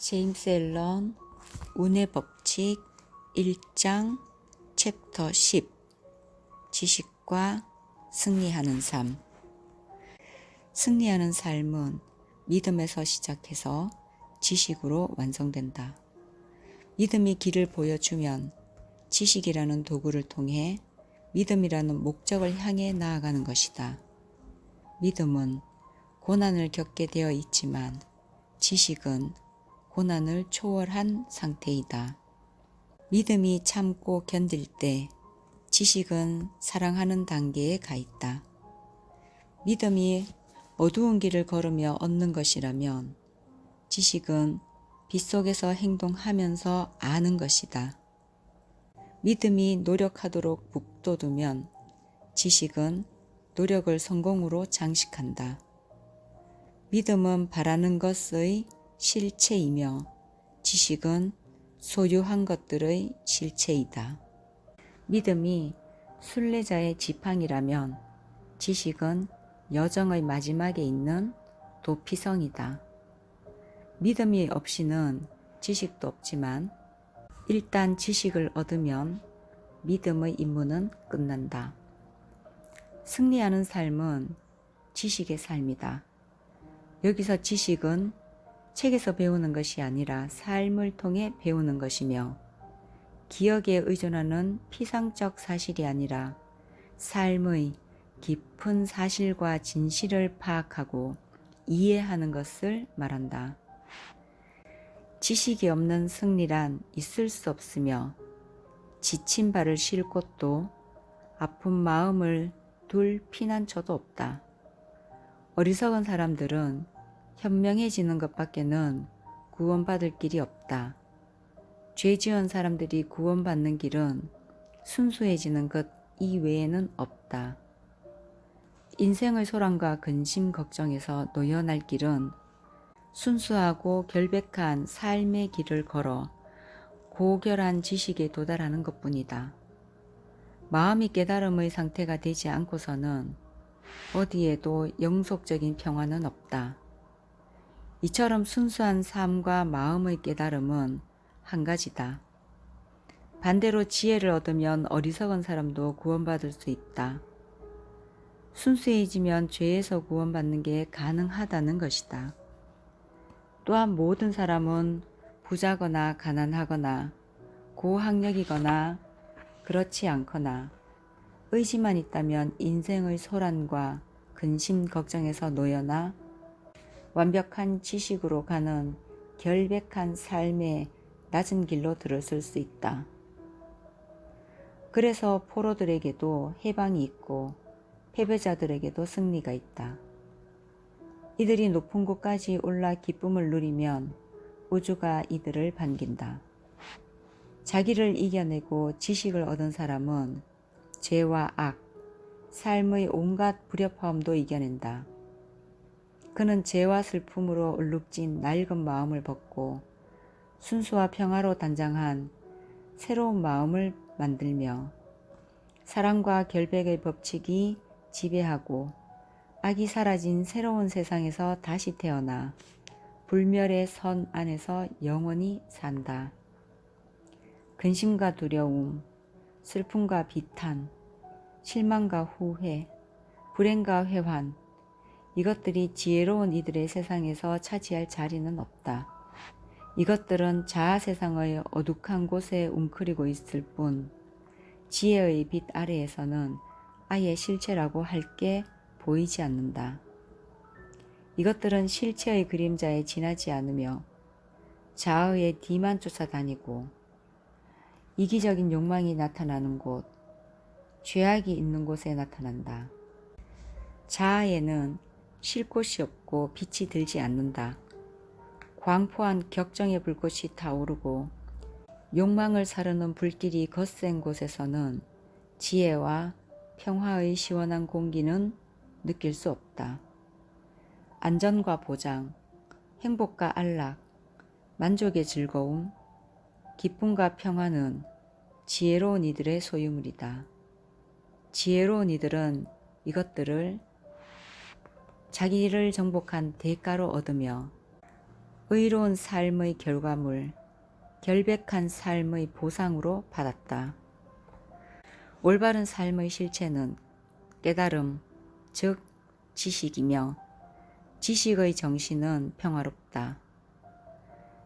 제임스 앨런 운의 법칙 1장 챕터 10 지식과 승리하는 삶. 승리하는 삶은 믿음에서 시작해서 지식으로 완성된다. 믿음이 길을 보여주면 지식이라는 도구를 통해 믿음이라는 목적을 향해 나아가는 것이다. 믿음은 고난을 겪게 되어 있지만 지식은 고난을 초월한 상태이다. 믿음이 참고 견딜 때 지식은 사랑하는 단계에 가 있다. 믿음이 어두운 길을 걸으며 얻는 것이라면 지식은 빛 속에서 행동하면서 아는 것이다. 믿음이 노력하도록 북돋우면 지식은 노력을 성공으로 장식한다. 믿음은 바라는 것의 실체이며 지식은 소유한 것들의 실체이다. 믿음이 순례자의 지팡이라면 지식은 여정의 마지막에 있는 도피성이다. 믿음이 없이는 지식도 없지만 일단 지식을 얻으면 믿음의 임무는 끝난다. 승리하는 삶은 지식의 삶이다. 여기서 지식은 책에서 배우는 것이 아니라 삶을 통해 배우는 것이며 기억에 의존하는 피상적 사실이 아니라 삶의 깊은 사실과 진실을 파악하고 이해하는 것을 말한다. 지식이 없는 승리란 있을 수 없으며 지친 발을 쉴 곳도 아픈 마음을 둘 피난처도 없다. 어리석은 사람들은 현명해지는 것밖에는 구원받을 길이 없다. 죄 지은 사람들이 구원받는 길은 순수해지는 것 이외에는 없다. 인생의 소란과 근심 걱정에서 놓여날 길은 순수하고 결백한 삶의 길을 걸어 고결한 지식에 도달하는 것뿐이다. 마음이 깨달음의 상태가 되지 않고서는 어디에도 영속적인 평화는 없다. 이처럼 순수한 삶과 마음의 깨달음은 한 가지다. 반대로 지혜를 얻으면 어리석은 사람도 구원받을 수 있다. 순수해지면 죄에서 구원받는 게 가능하다는 것이다. 또한 모든 사람은 부자거나 가난하거나 고학력이거나 그렇지 않거나 의지만 있다면 인생의 소란과 근심 걱정에서 놓여나 완벽한 지식으로 가는 결백한 삶의 낮은 길로 들어설 수 있다. 그래서 포로들에게도 해방이 있고 패배자들에게도 승리가 있다. 이들이 높은 곳까지 올라 기쁨을 누리면 우주가 이들을 반긴다. 자기를 이겨내고 지식을 얻은 사람은 죄와 악, 삶의 온갖 불협화음도 이겨낸다. 그는 죄와 슬픔으로 얼룩진 낡은 마음을 벗고 순수와 평화로 단장한 새로운 마음을 만들며 사랑과 결백의 법칙이 지배하고 악이 사라진 새로운 세상에서 다시 태어나 불멸의 선 안에서 영원히 산다. 근심과 두려움, 슬픔과 비탄, 실망과 후회, 불행과 회환, 이것들이 지혜로운 이들의 세상에서 차지할 자리는 없다. 이것들은 자아 세상의 어둑한 곳에 웅크리고 있을 뿐 지혜의 빛 아래에서는 아예 실체라고 할 게 보이지 않는다. 이것들은 실체의 그림자에 지나지 않으며 자아의 뒤만 쫓아다니고 이기적인 욕망이 나타나는 곳, 죄악이 있는 곳에 나타난다. 자아에는 쉴 곳이 없고 빛이 들지 않는다. 광포한 격정의 불꽃이 타오르고 욕망을 사르는 불길이 거센 곳에서는 지혜와 평화의 시원한 공기는 느낄 수 없다. 안전과 보장, 행복과 안락, 만족의 즐거움, 기쁨과 평화는 지혜로운 이들의 소유물이다. 지혜로운 이들은 이것들을 자기를 정복한 대가로 얻으며 의로운 삶의 결과물, 결백한 삶의 보상으로 받았다. 올바른 삶의 실체는 깨달음, 즉 지식이며 지식의 정신은 평화롭다.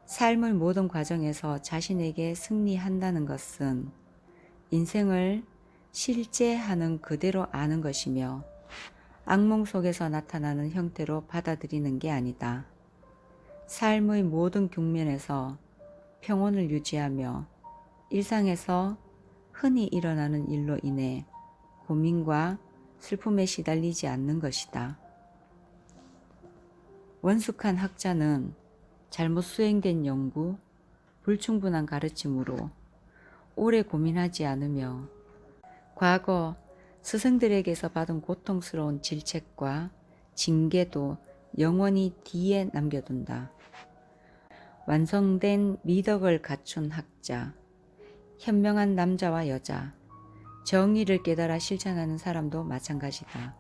삶의 모든 과정에서 자신에게 승리한다는 것은 인생을 실제하는 그대로 아는 것이며 악몽 속에서 나타나는 형태로 받아들이는 게 아니다. 삶의 모든局면에서 평온을 유지하며 일상에서 흔히 일어나는 일로 인해 고민과 슬픔에 시달리지 않는 것이다. 원숙한 학자는 잘못 수행된 연구, 불충분한 가르침으로 오래 고민하지 않으며 과거 스승들에게서 받은 고통스러운 질책과 징계도 영원히 뒤에 남겨둔다. 완성된 미덕을 갖춘 학자, 현명한 남자와 여자, 정의를 깨달아 실천하는 사람도 마찬가지다.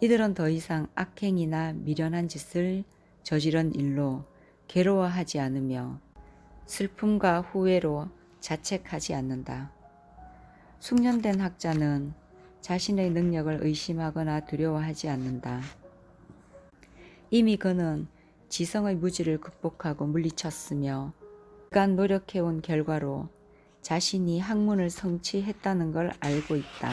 이들은 더 이상 악행이나 미련한 짓을 저지른 일로 괴로워하지 않으며 슬픔과 후회로 자책하지 않는다. 숙련된 학자는 자신의 능력을 의심하거나 두려워하지 않는다. 이미 그는 지성의 무지를 극복하고 물리쳤으며 그간 노력해온 결과로 자신이 학문을 성취했다는 걸 알고 있다.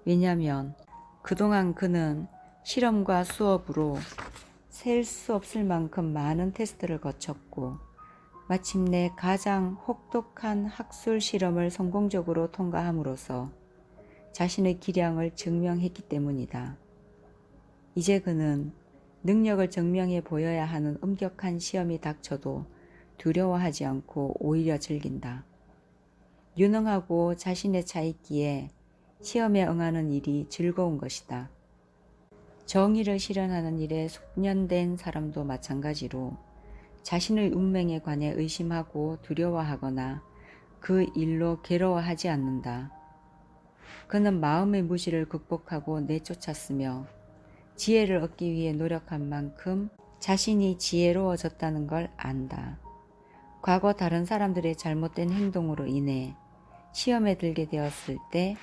왜냐하면 그동안 그는 실험과 수업으로 셀 수 없을 만큼 많은 테스트를 거쳤고 마침내 가장 혹독한 학술 실험을 성공적으로 통과함으로써 자신의 기량을 증명했기 때문이다. 이제 그는 능력을 증명해 보여야 하는 엄격한 시험이 닥쳐도 두려워하지 않고 오히려 즐긴다. 유능하고 자신의 차 있기에 시험에 응하는 일이 즐거운 것이다. 정의를 실현하는 일에 숙련된 사람도 마찬가지로 자신의 운명에 관해 의심하고 두려워하거나 그 일로 괴로워하지 않는다. 그는 마음의 무지를 극복하고 내쫓았으며 지혜를 얻기 위해 노력한 만큼 자신이 지혜로워졌다는 걸 안다. 과거 다른 사람들의 잘못된 행동으로 인해 시험에 들게 되었을 때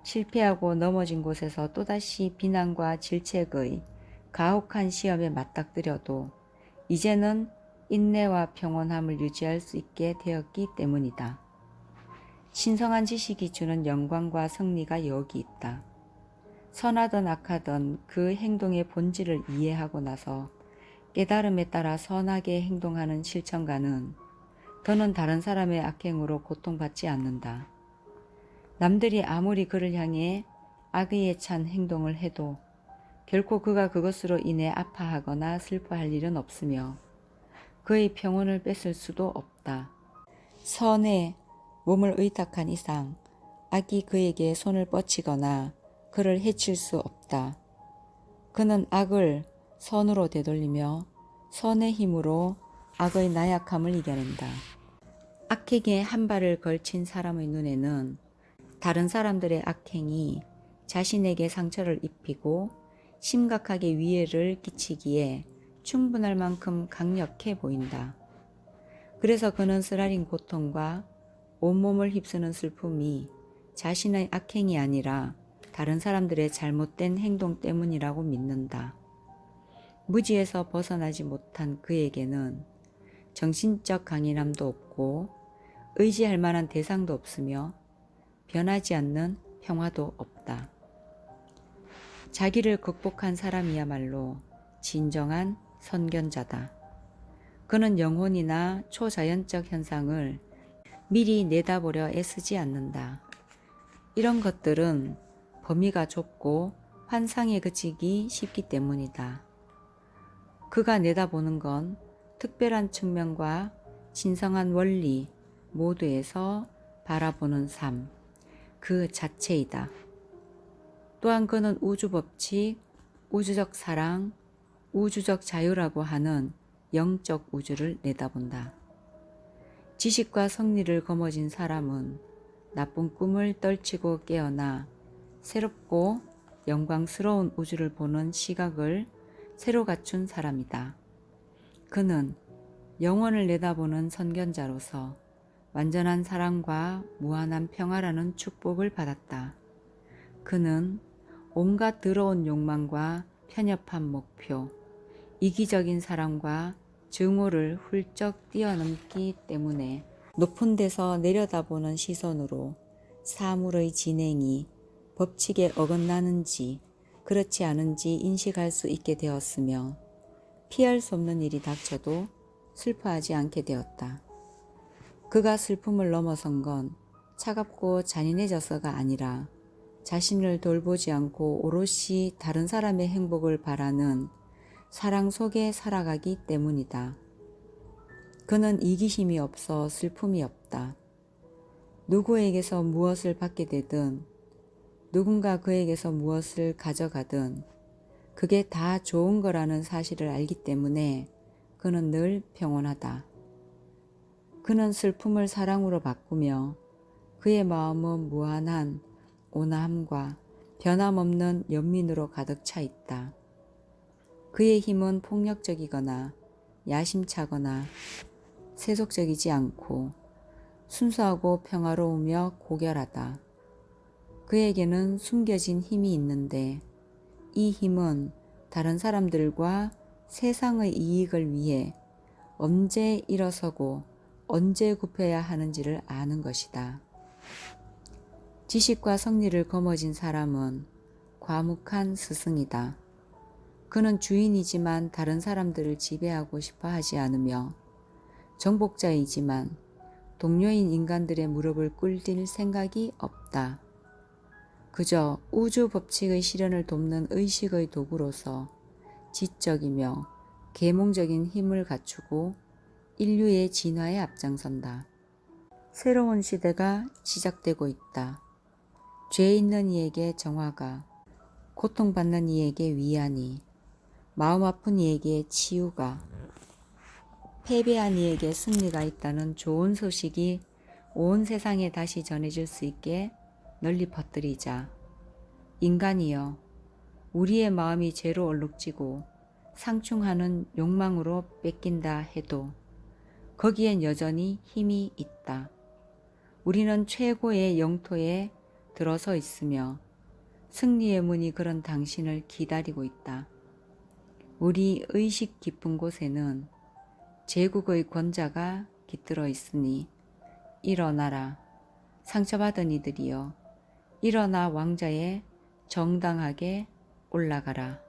실패하고 넘어진 곳에서 또다시 비난과 질책의 가혹한 시험에 맞닥뜨려도 이제는 인내와 평온함을 유지할 수 있게 되었기 때문이다. 신성한 지식이 주는 영광과 승리가 여기 있다. 선하든 악하든 그 행동의 본질을 이해하고 나서 깨달음에 따라 선하게 행동하는 실천가는 더는 다른 사람의 악행으로 고통받지 않는다. 남들이 아무리 그를 향해 악의에 찬 행동을 해도 결코 그가 그것으로 인해 아파하거나 슬퍼할 일은 없으며 그의 평온을 뺏을 수도 없다. 선에 몸을 의탁한 이상 악이 그에게 손을 뻗치거나 그를 해칠 수 없다. 그는 악을 선으로 되돌리며 선의 힘으로 악의 나약함을 이겨낸다. 악행에 한 발을 걸친 사람의 눈에는 다른 사람들의 악행이 자신에게 상처를 입히고 심각하게 위해를 끼치기에 충분할 만큼 강력해 보인다. 그래서 그는 쓰라린 고통과 온몸을 휩쓰는 슬픔이 자신의 악행이 아니라 다른 사람들의 잘못된 행동 때문이라고 믿는다. 무지에서 벗어나지 못한 그에게는 정신적 강인함도 없고 의지할 만한 대상도 없으며 변하지 않는 평화도 없다. 자기를 극복한 사람이야말로 진정한 선견자다. 그는 영혼이나 초자연적 현상을 미리 내다보려 애쓰지 않는다. 이런 것들은 범위가 좁고 환상에 그치기 쉽기 때문이다. 그가 내다보는 건 특별한 측면과 진성한 원리 모두에서 바라보는 삶, 그 자체이다. 또한 그는 우주 법칙, 우주적 사랑, 우주적 자유라고 하는 영적 우주를 내다본다. 지식과 성리를 거머쥔 사람은 나쁜 꿈을 떨치고 깨어나 새롭고 영광스러운 우주를 보는 시각을 새로 갖춘 사람이다. 그는 영혼을 내다보는 선견자로서 완전한 사랑과 무한한 평화라는 축복을 받았다. 그는 온갖 더러운 욕망과 편협한 목표, 이기적인 사랑과 증오를 훌쩍 뛰어넘기 때문에 높은 데서 내려다보는 시선으로 사물의 진행이 법칙에 어긋나는지 그렇지 않은지 인식할 수 있게 되었으며 피할 수 없는 일이 닥쳐도 슬퍼하지 않게 되었다. 그가 슬픔을 넘어선 건 차갑고 잔인해져서가 아니라 자신을 돌보지 않고 오롯이 다른 사람의 행복을 바라는 사랑 속에 살아가기 때문이다. 그는 이기심이 없어 슬픔이 없다. 누구에게서 무엇을 받게 되든 누군가 그에게서 무엇을 가져가든 그게 다 좋은 거라는 사실을 알기 때문에 그는 늘 평온하다. 그는 슬픔을 사랑으로 바꾸며 그의 마음은 무한한 온화함과 변함없는 연민으로 가득 차 있다. 그의 힘은 폭력적이거나 야심차거나 세속적이지 않고 순수하고 평화로우며 고결하다. 그에게는 숨겨진 힘이 있는데 이 힘은 다른 사람들과 세상의 이익을 위해 언제 일어서고 언제 굽혀야 하는지를 아는 것이다. 지식과 성리를 거머쥔 사람은 과묵한 스승이다. 그는 주인이지만 다른 사람들을 지배하고 싶어 하지 않으며 정복자이지만 동료인 인간들의 무릎을 꿇을 생각이 없다. 그저 우주 법칙의 실현을 돕는 의식의 도구로서 지적이며 계몽적인 힘을 갖추고 인류의 진화에 앞장선다. 새로운 시대가 시작되고 있다. 죄 있는 이에게 정화가, 고통받는 이에게 위안이, 마음 아픈 이에게 치유가, 패배한 이에게 승리가 있다는 좋은 소식이 온 세상에 다시 전해질 수 있게 널리 퍼뜨리자. 인간이여, 우리의 마음이 죄로 얼룩지고 상충하는 욕망으로 뺏긴다 해도 거기엔 여전히 힘이 있다. 우리는 최고의 영토에 들어서 있으며 승리의 문이 그런 당신을 기다리고 있다. 우리 의식 깊은 곳에는 제국의 권자가 깃들어 있으니 일어나라. 상처받은 이들이여, 일어나 왕자에 정당하게 올라가라.